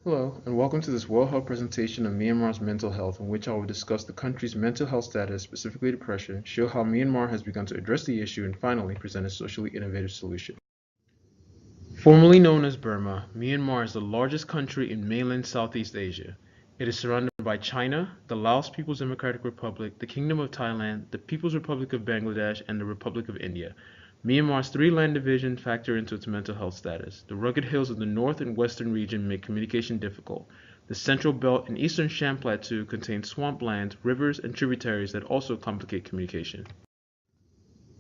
Hello, and welcome to this World Health presentation on Myanmar's mental health, in which I will discuss the country's mental health status, specifically depression, show how Myanmar has begun to address the issue, and finally present a socially innovative solution. Formerly known as Burma, Myanmar is the largest country in mainland Southeast Asia. It is surrounded by China, the Laos People's Democratic Republic, the Kingdom of Thailand, the People's Republic of Bangladesh, and the Republic of India. Myanmar's three land divisions factor into its mental health status. The rugged hills of the north and western region make communication difficult. The central belt and eastern Shan Plateau contain swamplands, rivers, and tributaries that also complicate communication.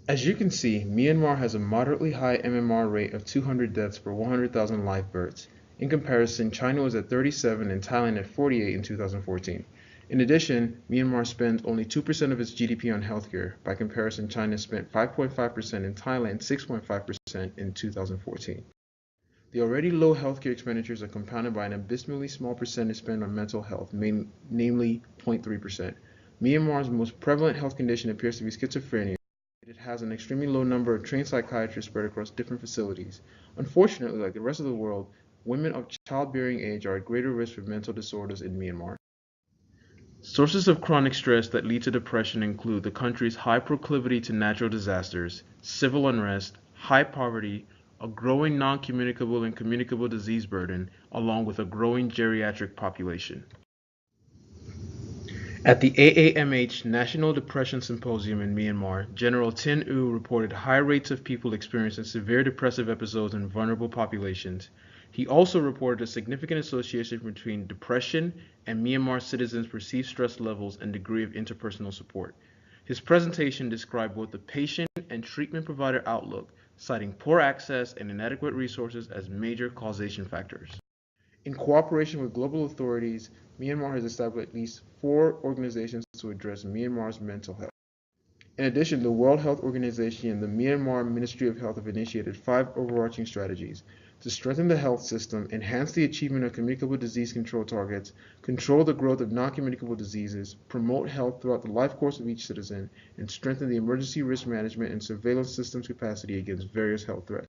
As you can see, Myanmar has a moderately high MMR rate of 200 deaths per 100,000 live births. In comparison, China was at 37 and Thailand at 48 in 2014. In addition, Myanmar spends only 2% of its GDP on healthcare. By comparison, China spent 5.5% and Thailand 6.5% in 2014. The already low healthcare expenditures are compounded by an abysmally small percentage spent on mental health, namely 0.3%. Myanmar's most prevalent health condition appears to be schizophrenia. It has an extremely low number of trained psychiatrists spread across different facilities. Unfortunately, like the rest of the world, women of childbearing age are at greater risk for mental disorders in Myanmar. Sources of chronic stress that lead to depression include the country's high proclivity to natural disasters, civil unrest, high poverty, a growing non-communicable and communicable disease burden, along with a growing geriatric population. At the AAMH National Depression Symposium in Myanmar, General Tin Oo reported high rates of people experiencing severe depressive episodes in vulnerable populations. He also reported a significant association between depression and Myanmar citizens' perceived stress levels and degree of interpersonal support. His presentation described both the patient and treatment provider outlook, citing poor access and inadequate resources as major causation factors. In cooperation with global authorities, Myanmar has established at least 4 organizations to address Myanmar's mental health. In addition, the World Health Organization and the Myanmar Ministry of Health have initiated 5 overarching strategies to strengthen the health system, enhance the achievement of communicable disease control targets, control the growth of non-communicable diseases, promote health throughout the life course of each citizen, and strengthen the emergency risk management and surveillance systems capacity against various health threats.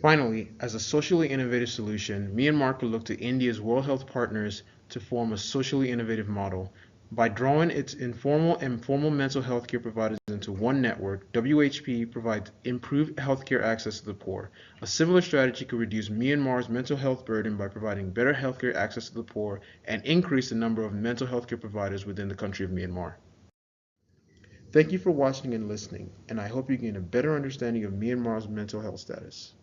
Finally, as a socially innovative solution, Myanmar could look to India's World Health Partners to form a socially innovative model. By drawing its informal and formal mental health care providers into one network, WHP provides improved healthcare access to the poor. A similar strategy could reduce Myanmar's mental health burden by providing better healthcare access to the poor and increase the number of mental health care providers within the country of Myanmar. Thank you for watching and listening, and I hope you gain a better understanding of Myanmar's mental health status.